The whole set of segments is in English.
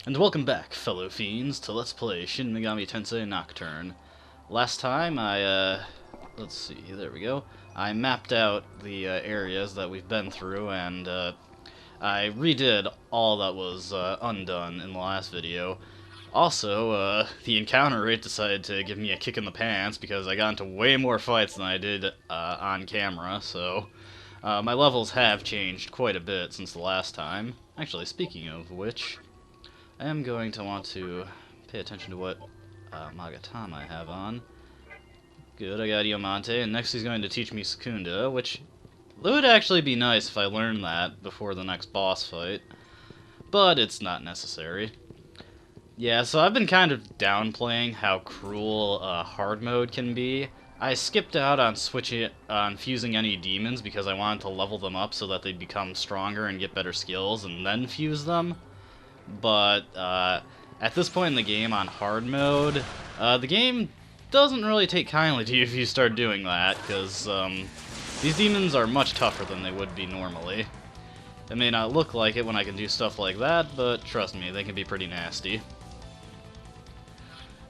And welcome back, fellow fiends, to Let's Play Shin Megami Tensei Nocturne. Last time let's see, there we go. I mapped out the areas that we've been through, and I redid all that was undone in the last video. Also, the encounter rate decided to give me a kick in the pants because I got into way more fights than I did on camera, so my levels have changed quite a bit since the last time. Actually, speaking of which, I am going to want to pay attention to what Magatama I have on. Good, I got Iomante, and next he's going to teach me Secunda, which would actually be nice if I learned that before the next boss fight, but it's not necessary. Yeah, so I've been kind of downplaying how cruel hard mode can be. I skipped out on fusing any demons because I wanted to level them up so that they'd become stronger and get better skills and then fuse them. But at this point in the game on hard mode, the game doesn't really take kindly to you if you start doing that, because these demons are much tougher than they would be normally. It may not look like it when I can do stuff like that, but trust me, they can be pretty nasty.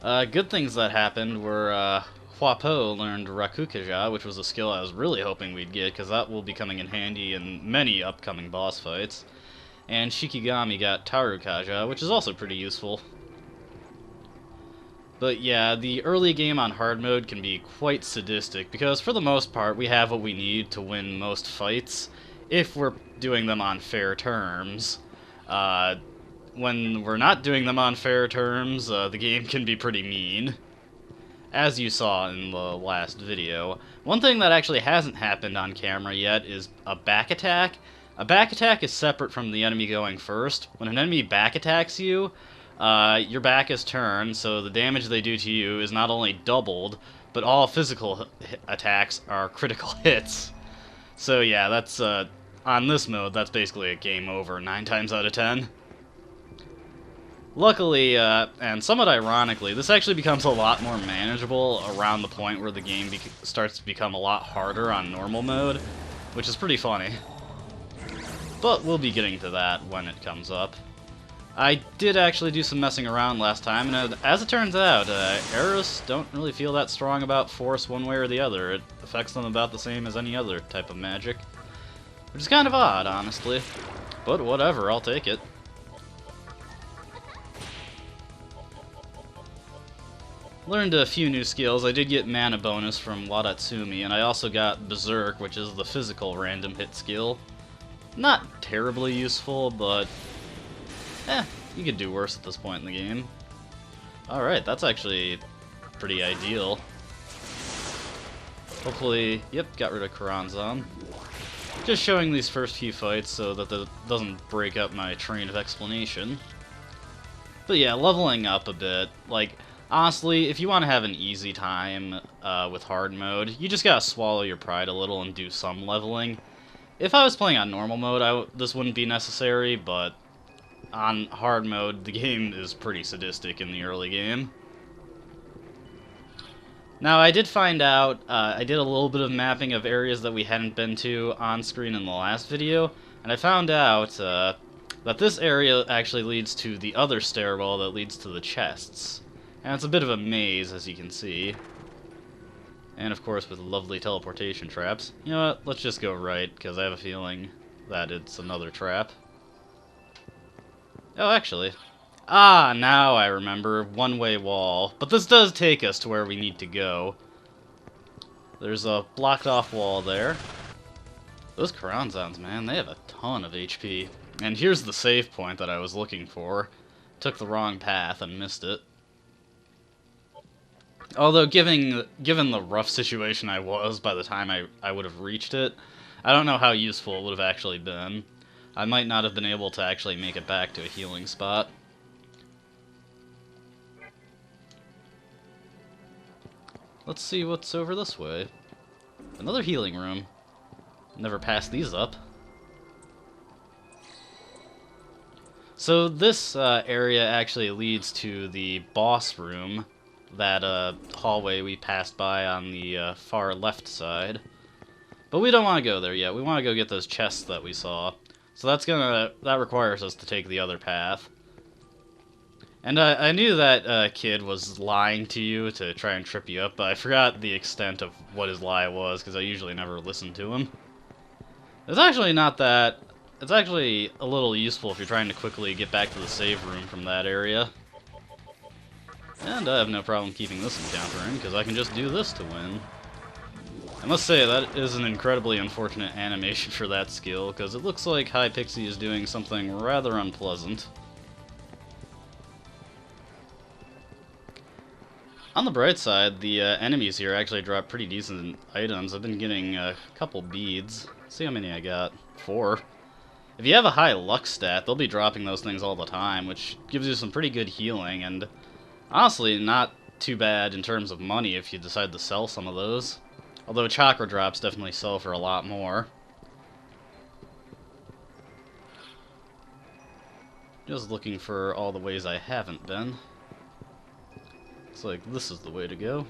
Good things that happened were Huapo learned Rakukaja, which was a skill I was really hoping we'd get, because that will be coming in handy in many upcoming boss fights. And Shikigami got Tarukaja, which is also pretty useful. But yeah, the early game on hard mode can be quite sadistic, because for the most part we have what we need to win most fights, if we're doing them on fair terms. When we're not doing them on fair terms, the game can be pretty mean, as you saw in the last video. One thing that actually hasn't happened on camera yet is a back attack. A back attack is separate from the enemy going first. When an enemy back attacks you, your back is turned, so the damage they do to you is not only doubled, but all physical attacks are critical hits. So yeah, that's on this mode, that's basically a game over 9 times out of 10. Luckily, and somewhat ironically, this actually becomes a lot more manageable around the point where the game starts to become a lot harder on normal mode, which is pretty funny. But we'll be getting to that when it comes up. I did actually do some messing around last time, and as it turns out, arrows don't really feel that strong about force one way or the other. It affects them about the same as any other type of magic. Which is kind of odd, honestly. But whatever, I'll take it. Learned a few new skills. I did get mana bonus from Wadatsumi, and I also got Berserk, which is the physical random hit skill. Not terribly useful, but you could do worse at this point in the game. Alright, that's actually pretty ideal. Hopefully, yep, got rid of Karanzan. Just showing these first few fights so that that doesn't break up my train of explanation. But yeah, leveling up a bit. Like, honestly, if you want to have an easy time with hard mode, you just gotta swallow your pride a little and do some leveling. If I was playing on normal mode, this wouldn't be necessary, but on hard mode, the game is pretty sadistic in the early game. Now, I did find out, I did a little bit of mapping of areas that we hadn't been to on screen in the last video, and I found out that this area actually leads to the other stairwell that leads to the chests. And it's a bit of a maze, as you can see. And of course with lovely teleportation traps. You know what, let's just go right, because I have a feeling that it's another trap. Oh, actually. Ah, now I remember. One-way wall. But this does take us to where we need to go. There's a blocked-off wall there. Those Karanzans, man, they have a ton of HP. And here's the save point that I was looking for. Took the wrong path and missed it. Although, given the rough situation I was by the time I would have reached it, I don't know how useful it would have actually been. I might not have been able to actually make it back to a healing spot. Let's see what's over this way. Another healing room. Never passed these up. So this area actually leads to the boss room. That hallway we passed by on the far left side. But we don't want to go there yet. We want to go get those chests that we saw. So that requires us to take the other path. And I knew that kid was lying to you to try and trip you up, but I forgot the extent of what his lie was, because I usually never listen to him. It's actually not that... It's actually a little useful if you're trying to quickly get back to the save room from that area. And I have no problem keeping this encounter in, because I can just do this to win. I must say, that is an incredibly unfortunate animation for that skill, because it looks like Hypixie is doing something rather unpleasant. On the bright side, the enemies here actually drop pretty decent items. I've been getting a couple beads. Let's see how many I got. 4. If you have a high luck stat, they'll be dropping those things all the time, which gives you some pretty good healing, and honestly, not too bad in terms of money if you decide to sell some of those. Although chakra drops definitely sell for a lot more. Just looking for all the ways I haven't been. Looks like this is the way to go.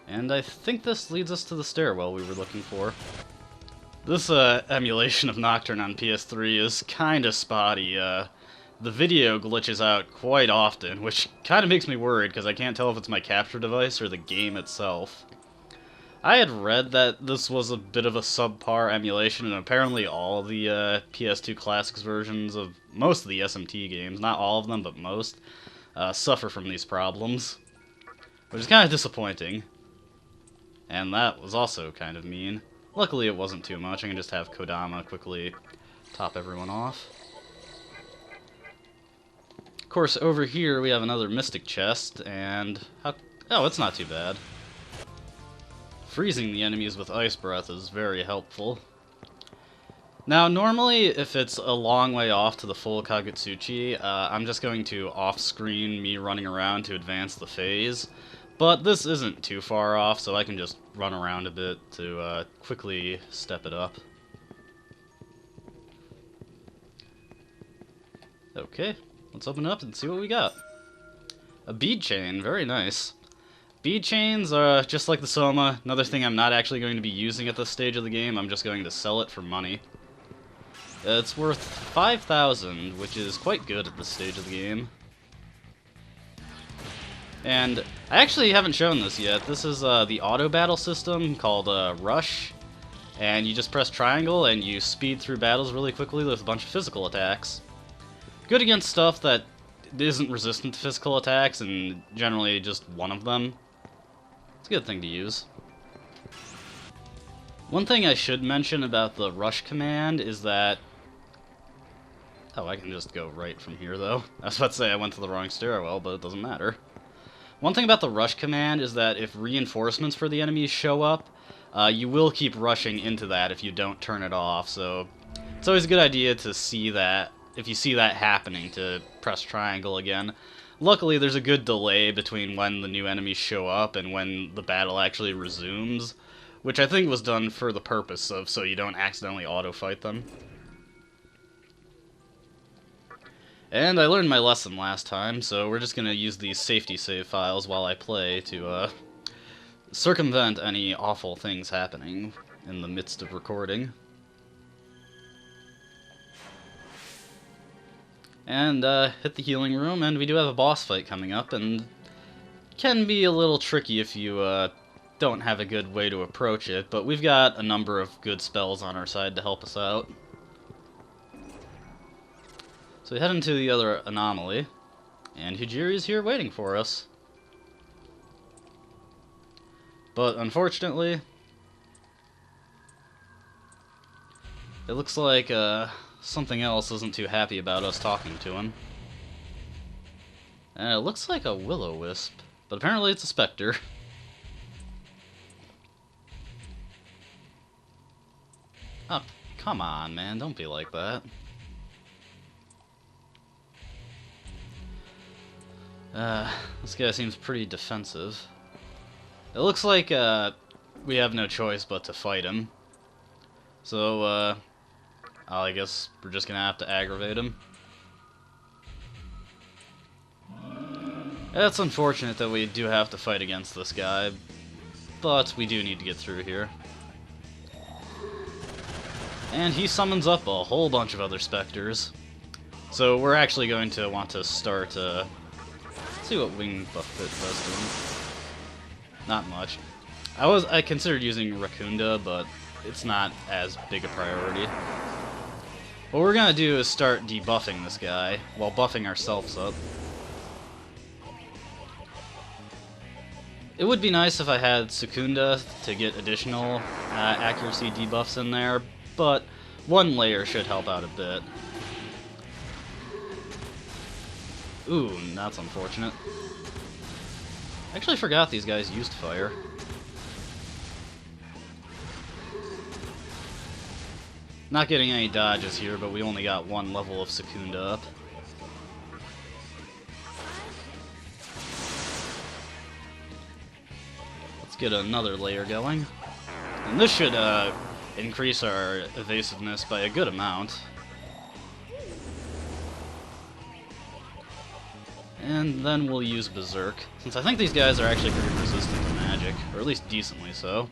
And I think this leads us to the stairwell we were looking for. This emulation of Nocturne on PS3 is kinda spotty. The video glitches out quite often, which kinda makes me worried because I can't tell if it's my capture device or the game itself. I had read that this was a bit of a subpar emulation, and apparently all the PS2 Classics versions of most of the SMT games, not all of them, but most, suffer from these problems. Which is kind of disappointing. And that was also kind of mean. Luckily it wasn't too much, I can just have Kodama quickly top everyone off. Of course, over here we have another Mystic Chest, and... oh, it's not too bad. Freezing the enemies with Ice Breath is very helpful. Now, normally, if it's a long way off to the full Kagutsuchi, I'm just going to off-screen me running around to advance the phase. But this isn't too far off, so I can just run around a bit to quickly step it up. Okay, let's open it up and see what we got. A bead chain, very nice. Bead chains are just like the Soma, another thing I'm not actually going to be using at this stage of the game, I'm just going to sell it for money. It's worth 5,000, which is quite good at this stage of the game. And I actually haven't shown this yet. This is the auto battle system called Rush, and you just press triangle and you speed through battles really quickly with a bunch of physical attacks. Good against stuff that isn't resistant to physical attacks, and generally just one of them. It's a good thing to use. One thing I should mention about the Rush command is that... oh, I can just go right from here, though. I was about to say I went to the wrong stairwell, but it doesn't matter. One thing about the Rush command is that if reinforcements for the enemies show up, you will keep rushing into that if you don't turn it off, so it's always a good idea to see that, if you see that happening, to press triangle again. Luckily, there's a good delay between when the new enemies show up and when the battle actually resumes, which I think was done for the purpose of so you don't accidentally auto-fight them. And I learned my lesson last time, so we're just going to use these safety save files while I play to circumvent any awful things happening in the midst of recording. And hit the healing room, and we do have a boss fight coming up, and can be a little tricky if you don't have a good way to approach it, but we've got a number of good spells on our side to help us out. So we head into the other anomaly, and Hijiri's here waiting for us. But unfortunately, it looks like something else isn't too happy about us talking to him. And it looks like a will-o-wisp, but apparently it's a specter. Oh, come on, man, don't be like that. This guy seems pretty defensive. It looks like we have no choice but to fight him. So, I guess we're just gonna have to aggravate him. It's unfortunate that we do have to fight against this guy, but we do need to get through here. And he summons up a whole bunch of other specters. So we're actually going to want to start, let's see what wing buff it does to him. Not much. I considered using Racunda, but it's not as big a priority. What we're gonna do is start debuffing this guy, while buffing ourselves up. It would be nice if I had Secunda to get additional accuracy debuffs in there, but one layer should help out a bit. Ooh, that's unfortunate. I actually forgot these guys used fire. Not getting any dodges here, but we only got one level of Secunda up. Let's get another layer going. And this should increase our evasiveness by a good amount. And then we'll use Berserk, since I think these guys are actually pretty resistant to magic, or at least decently so.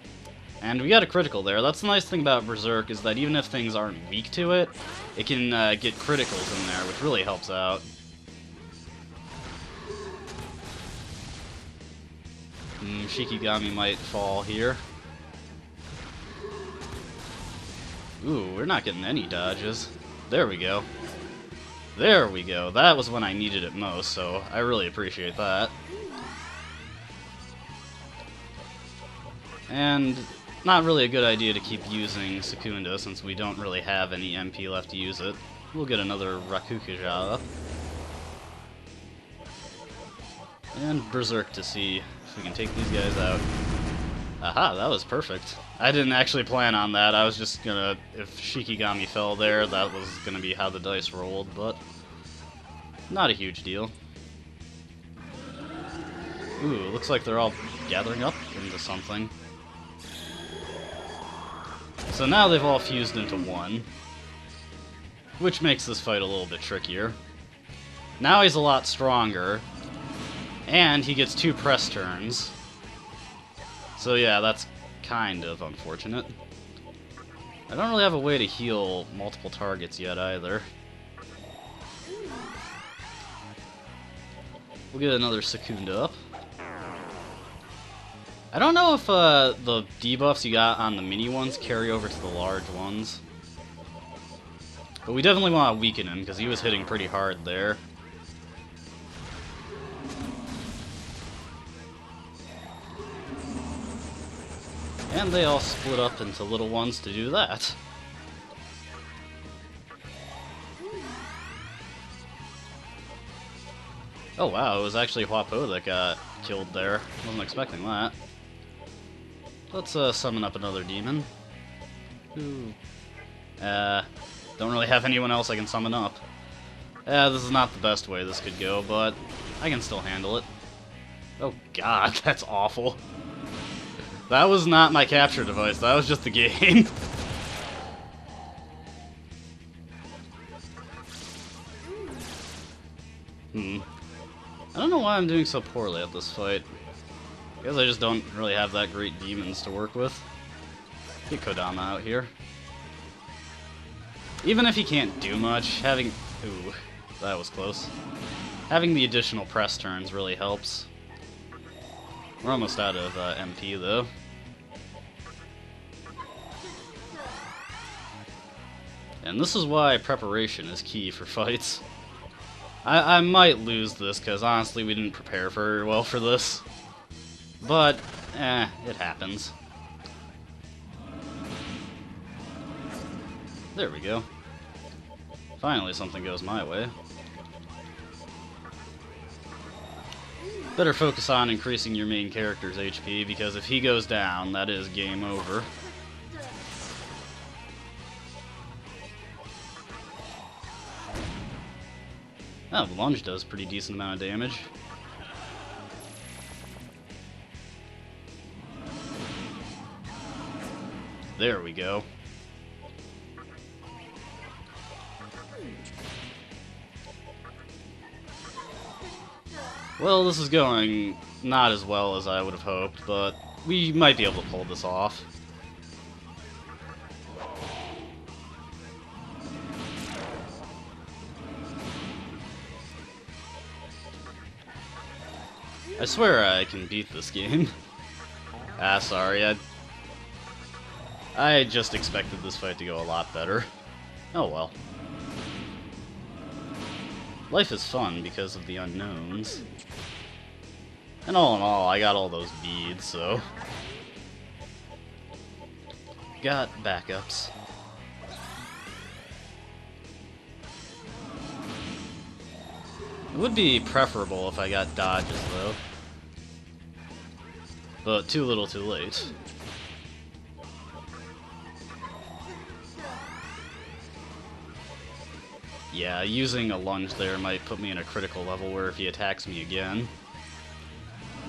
And we got a critical there. That's the nice thing about Berserk, is that even if things aren't weak to it, it can get criticals in there, which really helps out. Shikigami might fall here. Ooh, we're not getting any dodges. There we go. There we go. That was when I needed it most, so I really appreciate that. And not really a good idea to keep using Secunda, since we don't really have any MP left to use it. We'll get another Rakukuja up. And Berserk to see if we can take these guys out. Aha, that was perfect. I didn't actually plan on that. I was just gonna, if Shikigami fell there, that was gonna be how the dice rolled, but not a huge deal. Ooh, looks like they're all gathering up into something. So now they've all fused into one, which makes this fight a little bit trickier. Now he's a lot stronger, and he gets 2 press turns. So yeah, that's kind of unfortunate. I don't really have a way to heal multiple targets yet either. We'll get another Secunda up. I don't know if the debuffs you got on the mini ones carry over to the large ones. But we definitely want to weaken him, because he was hitting pretty hard there. And they all split up into little ones to do that. Oh wow, it was actually Huapo that got killed there. Wasn't expecting that. Let's summon up another demon. Ooh. Don't really have anyone else I can summon up. This is not the best way this could go, but I can still handle it. Oh god, that's awful. That was not my capture device, that was just the game. I don't know why I'm doing so poorly at this fight. I guess I just don't really have that great demons to work with. Get Kodama out here. Even if he can't do much, having... Ooh, that was close. Having the additional press turns really helps. We're almost out of MP, though. And this is why preparation is key for fights. I might lose this, because honestly we didn't prepare very well for this. But, it happens. There we go. Finally something goes my way. Better focus on increasing your main character's HP, because if he goes down, that is game over. Oh, the lunge does a pretty decent amount of damage. There we go. Well, this is going not as well as I would have hoped, but we might be able to pull this off. I swear I can beat this game. Sorry, I just expected this fight to go a lot better. Oh well. Life is fun because of the unknowns. And all in all, I got all those beads, so... Got backups. It would be preferable if I got dodges, though. But too little too late. Yeah, using a lunge there might put me in a critical level where if he attacks me again...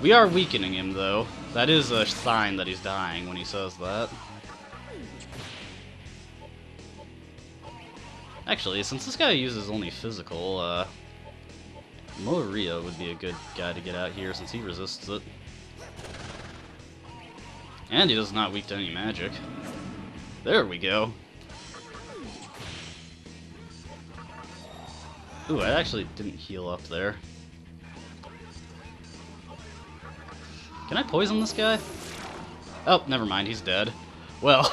We are weakening him, though. That is a sign that he's dying when he says that. Actually, since this guy uses only physical, Moria would be a good guy to get out here since he resists it. And he does not weak to any magic. There we go. Ooh, I actually didn't heal up there. Can I poison this guy? Oh, never mind, he's dead. Well,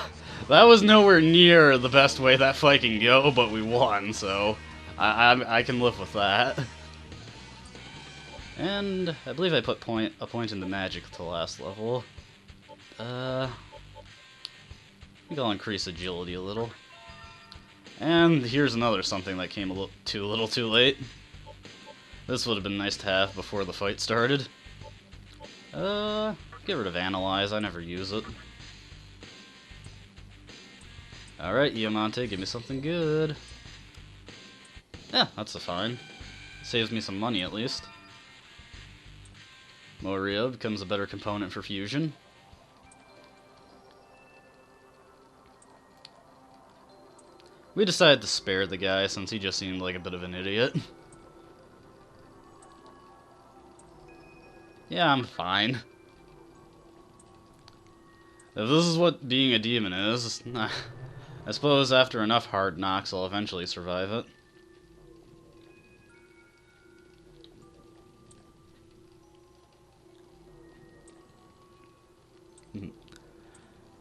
that was nowhere near the best way that fight can go, but we won, so I can live with that. And I believe I put a point into magic at the last level. I think I'll increase agility a little. And here's another something that came a little too late. This would have been nice to have before the fight started. Get rid of Analyze, I never use it. Alright, Iomonte, give me something good. Yeah, that's a fine. Saves me some money at least. Moria becomes a better component for fusion. We decided to spare the guy since he just seemed like a bit of an idiot. Yeah, I'm fine. If this is what being a demon is, I suppose after enough hard knocks I'll eventually survive it.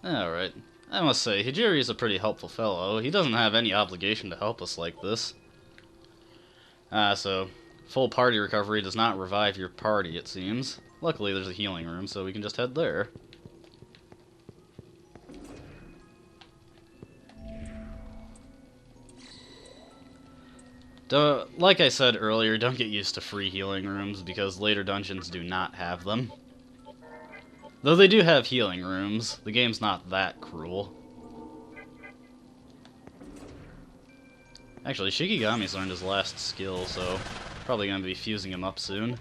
Alright. I must say, Hijiri is a pretty helpful fellow. He doesn't have any obligation to help us like this. So, full party recovery does not revive your party, it seems. Luckily, there's a healing room, so we can just head there. Like I said earlier, don't get used to free healing rooms, because later dungeons do not have them. Though they do have healing rooms, the game's not that cruel. Actually, Shikigami's learned his last skill, so probably going to be fusing him up soon.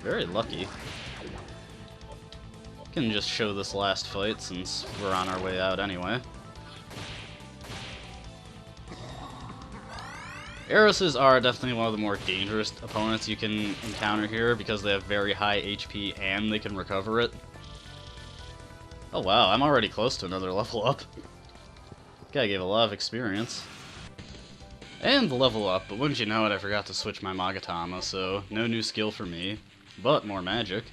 Very lucky. Can just show this last fight since we're on our way out anyway. Eroses are definitely one of the more dangerous opponents you can encounter here because they have very high HP and they can recover it. Oh wow, I'm already close to another level up. Guy gave a lot of experience. And the level up, but wouldn't you know it, I forgot to switch my Magatama, so no new skill for me, but more magic.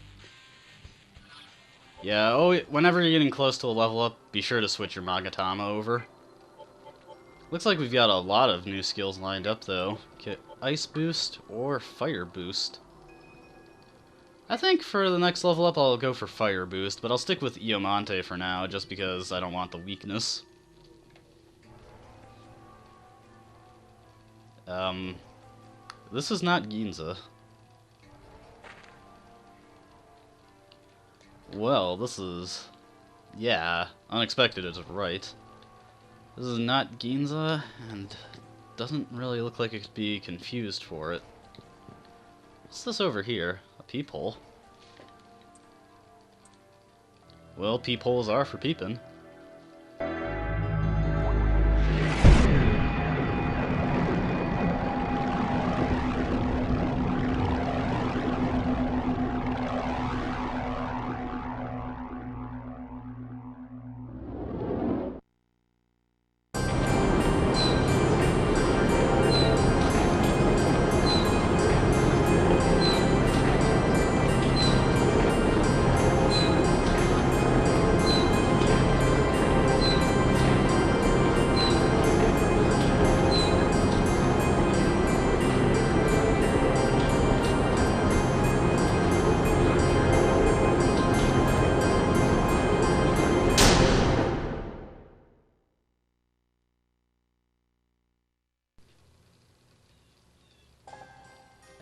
Yeah, whenever you're getting close to a level up, be sure to switch your Magatama over. Looks like we've got a lot of new skills lined up, though. Okay, Ice Boost or Fire Boost. I think for the next level up, I'll go for Fire Boost, but I'll stick with Iomonte for now, just because I don't want the weakness. This is not Ginza. Well, this is... yeah, unexpected is right. This is not Ginza, and doesn't really look like it could be confused for it. What's this over here? A peephole? Well, peepholes are for peeping.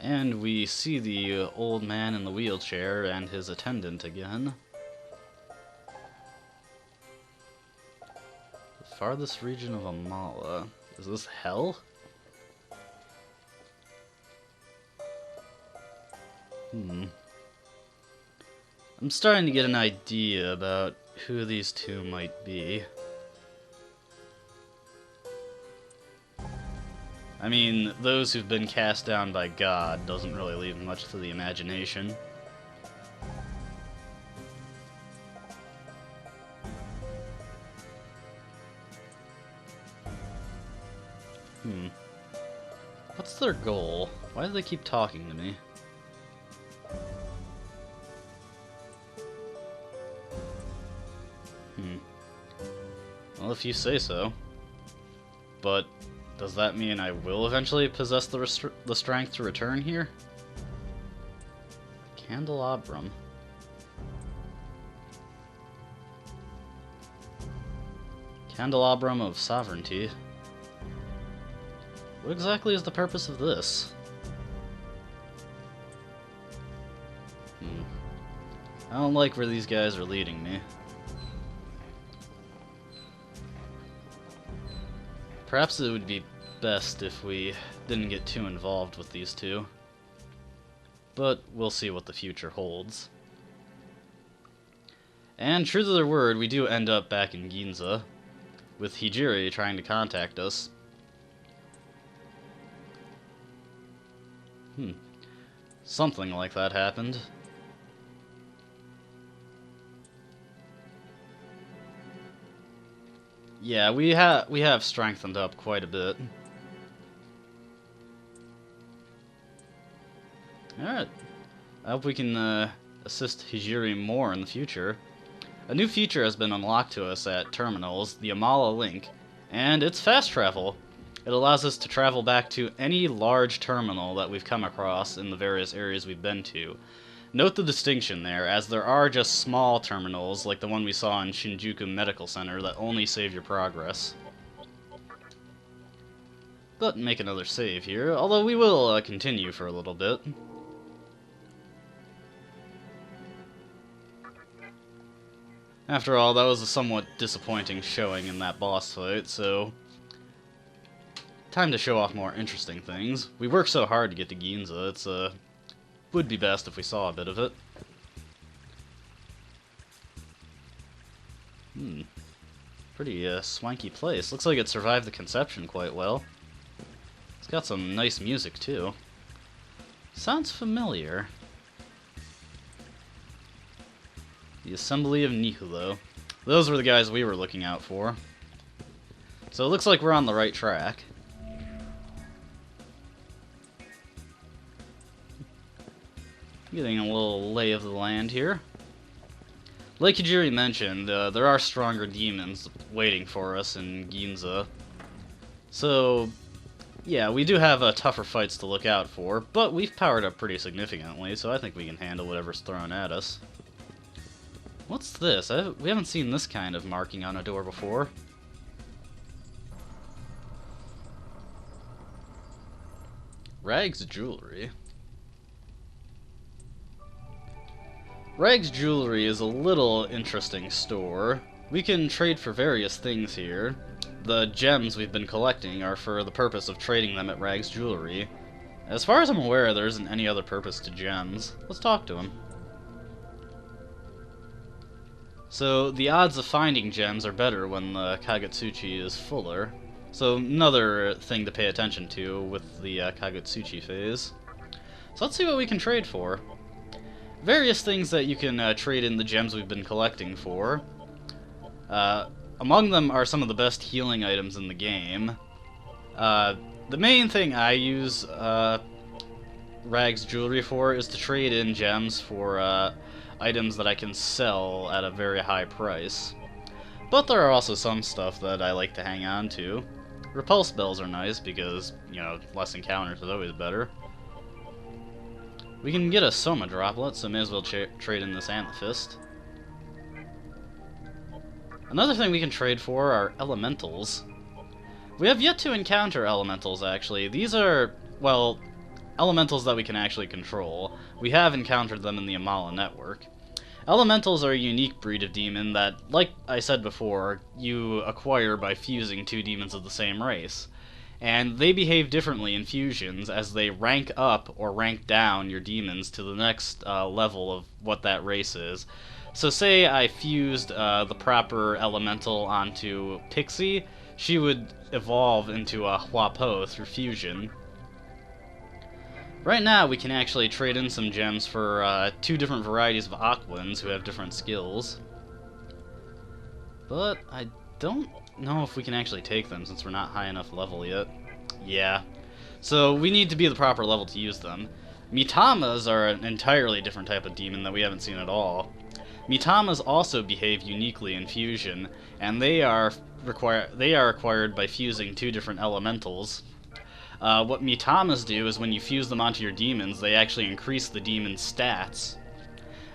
And we see the old man in the wheelchair and his attendant again. The farthest region of Amala. Is this hell? I'm starting to get an idea about who these two might be. I mean, those who've been cast down by God doesn't really leave much to the imagination. What's their goal? Why do they keep talking to me? Well, if you say so. But does that mean I will eventually possess the strength to return here? Candelabrum. Candelabrum of Sovereignty. What exactly is the purpose of this? I don't like where these guys are leading me. Perhaps it would be best if we didn't get too involved with these two. But we'll see what the future holds. And true to their word, we do end up back in Ginza, with Hijiri trying to contact us. Something like that happened. Yeah, we have strengthened up quite a bit. Alright. I hope we can assist Hijiri more in the future. A new feature has been unlocked to us at terminals, the Amala Link, and it's fast travel. It allows us to travel back to any large terminal that we've come across in the various areas we've been to. Note the distinction there, as there are just small terminals, like the one we saw in Shinjuku Medical Center, that only save your progress. But make another save here, although we will continue for a little bit. After all, that was a somewhat disappointing showing in that boss fight, so time to show off more interesting things. We worked so hard to get to Ginza, would be best if we saw a bit of it. Pretty swanky place. Looks like it survived the conception quite well. It's got some nice music too. Sounds familiar. The Assembly of Nihulo. Those were the guys we were looking out for. So it looks like we're on the right track. Getting a little lay of the land here. Like Hijiri mentioned, there are stronger demons waiting for us in Ginza. So, yeah, we do have tougher fights to look out for, but we've powered up pretty significantly, so I think we can handle whatever's thrown at us. What's this? We haven't seen this kind of marking on a door before. Rags Jewelry. Rags Jewelry is a little interesting store. We can trade for various things here. The gems we've been collecting are for the purpose of trading them at Rags Jewelry. As far as I'm aware, there isn't any other purpose to gems. Let's talk to him. So, the odds of finding gems are better when the Kagutsuchi is fuller. So, another thing to pay attention to with the Kagutsuchi phase. So let's see what we can trade for. Various things that you can trade in the gems we've been collecting for. Among them are some of the best healing items in the game. The main thing I use Rags Jewelry for is to trade in gems for items that I can sell at a very high price. But there are also some stuff that I like to hang on to. Repulse bells are nice because, you know, less encounters is always better. We can get a Soma droplet, so may as well trade in this Amethyst. Another thing we can trade for are elementals. We have yet to encounter elementals, actually. These are, well, elementals that we can actually control. We have encountered them in the Amala network. Elementals are a unique breed of demon that, like I said before, you acquire by fusing two demons of the same race. And they behave differently in fusions as they rank up or rank down your demons to the next level of what that race is. So say I fused the proper elemental onto Pixie, she would evolve into a Huapo through fusion. Right now we can actually trade in some gems for two different varieties of Aquans who have different skills. But I don't know if we can actually take them since we're not high enough level yet. Yeah. So we need to be the proper level to use them. Mitamas are an entirely different type of demon that we haven't seen at all. Mitamas also behave uniquely in fusion, and they are acquired by fusing two different elementals. What Mitamas do is when you fuse them onto your demons, they actually increase the demon's stats.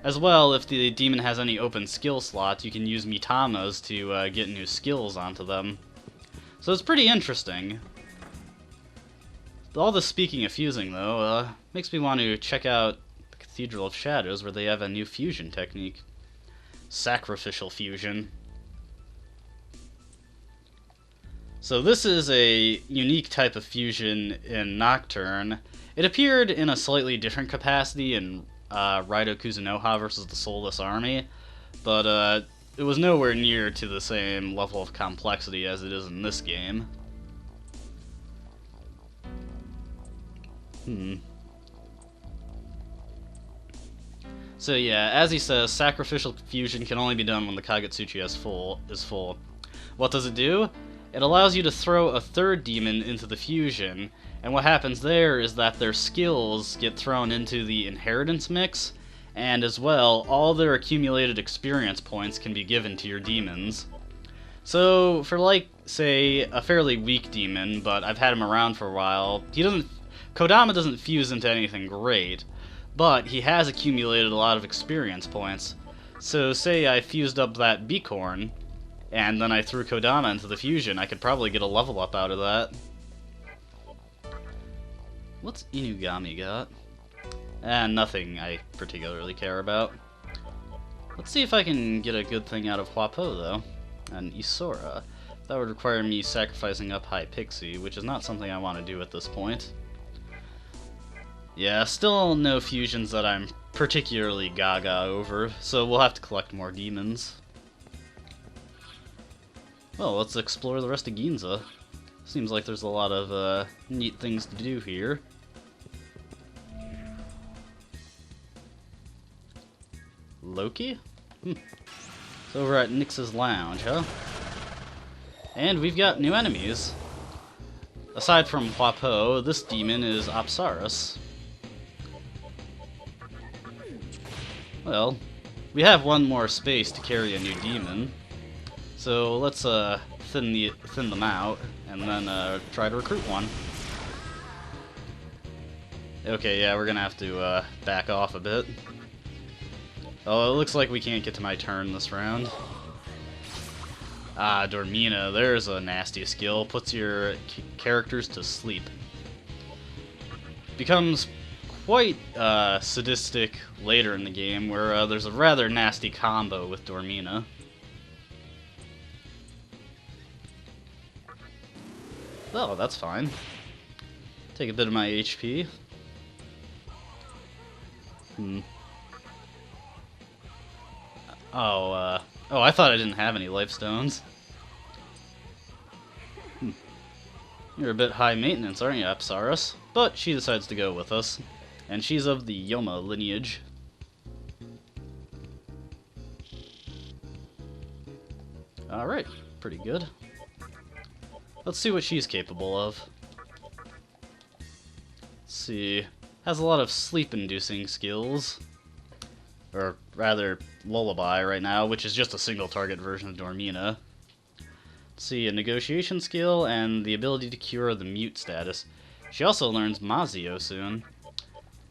As well, if the demon has any open skill slots, you can use Mitamas to get new skills onto them. So it's pretty interesting. All this speaking of fusing, though, makes me want to check out the Cathedral of Shadows, where they have a new fusion technique. Sacrificial fusion. So this is a unique type of fusion in Nocturne. It appeared in a slightly different capacity in Raido Kuzunoha versus the Soulless Army, but it was nowhere near to the same level of complexity as it is in this game. So yeah, as he says, sacrificial fusion can only be done when the Kagetsuchi is full. What does it do? It allows you to throw a third demon into the fusion, and what happens there is that their skills get thrown into the inheritance mix, and as well, all their accumulated experience points can be given to your demons. So, for like, say, a fairly weak demon, but I've had him around for a while, Kodama doesn't fuse into anything great, but he has accumulated a lot of experience points. So say I fused up that Bicorn, and then I threw Kodama into the fusion, I could probably get a level up out of that. What's Inugami got? Nothing I particularly care about. Let's see if I can get a good thing out of Huapo, though. And Isora. That would require me sacrificing up High Pixie, which is not something I want to do at this point. Yeah, still no fusions that I'm particularly gaga over, so we'll have to collect more demons. Well, let's explore the rest of Ginza. Seems like there's a lot of neat things to do here. Loki? It's over at Nyx's Lounge, huh? And we've got new enemies. Aside from Huapo, this demon is Apsaris. Well, we have one more space to carry a new demon, so let's thin them out and then try to recruit one. Okay, yeah, we're gonna have to back off a bit. Oh, it looks like we can't get to my turn this round. Ah, Dormina, there's a nasty skill. Puts your characters to sleep. Becomes quite sadistic later in the game, where there's a rather nasty combo with Dormina. Oh, that's fine. Take a bit of my HP. Oh, I thought I didn't have any life stones. You're a bit high maintenance, aren't you, Apsaris? But she decides to go with us. And she's of the Yoma lineage. Alright, pretty good. Let's see what she's capable of. Let's see. Has a lot of sleep-inducing skills. Or rather, Lullaby right now, which is just a single-target version of Dormina. Let's see, a negotiation skill and the ability to cure the mute status. She also learns Mazio soon.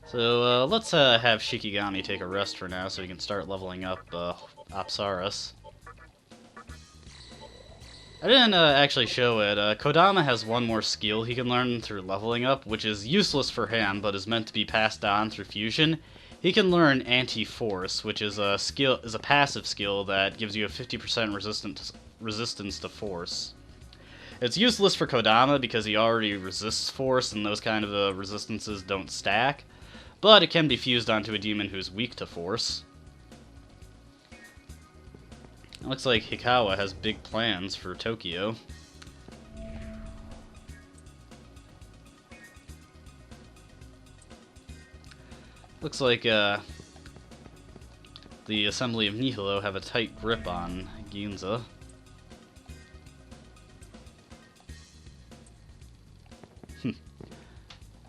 So let's have Shikigami take a rest for now so we can start leveling up Apsaris. I didn't actually show it. Kodama has one more skill he can learn through leveling up, which is useless for him, but is meant to be passed on through fusion. He can learn Anti-Force, which is a passive skill that gives you a 50% resistance to force. It's useless for Kodama because he already resists force, and those kind of resistances don't stack. But it can be fused onto a demon who's weak to force. It looks like Hikawa has big plans for Tokyo. Looks like the Assembly of Nihilo have a tight grip on Ginza.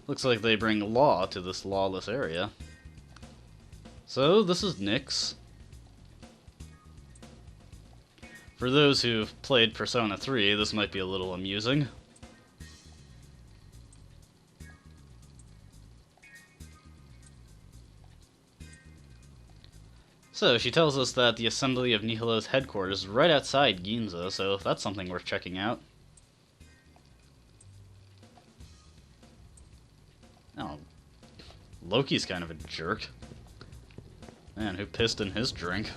Looks like they bring law to this lawless area. So, this is Nyx. For those who've played Persona 3, this might be a little amusing. So, she tells us that the Assembly of Nihilo's headquarters is right outside Ginza, so that's something worth checking out. Oh, Loki's kind of a jerk. Man, who pissed in his drink?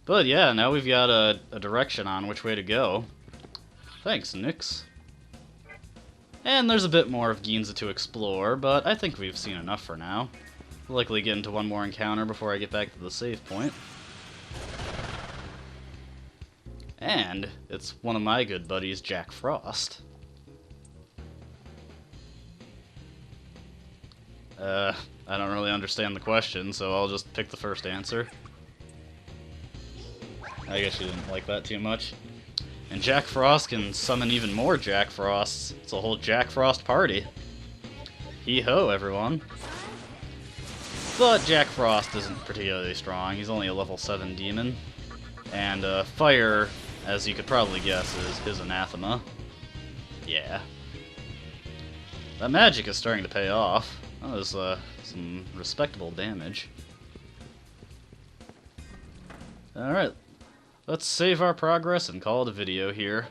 But yeah, now we've got a direction on which way to go. Thanks, Nyx. And there's a bit more of Ginza to explore, but I think we've seen enough for now. We'll likely get into one more encounter before I get back to the save point. And it's one of my good buddies, Jack Frost. I don't really understand the question, so I'll just pick the first answer. I guess you didn't like that too much. And Jack Frost can summon even more Jack Frosts. It's a whole Jack Frost party. Hee-ho, everyone. But Jack Frost isn't particularly strong. He's only a level 7 demon. And fire, as you could probably guess, is his anathema. Yeah. That magic is starting to pay off. That was some respectable damage. Alright. Let's save our progress and call it a video here.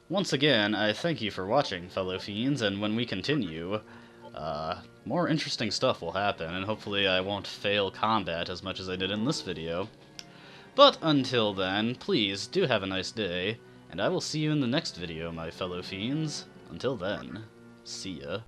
Once again, I thank you for watching, fellow fiends, and when we continue, more interesting stuff will happen, and hopefully I won't fail combat as much as I did in this video. But until then, please do have a nice day, and I will see you in the next video, my fellow fiends. Until then, see ya.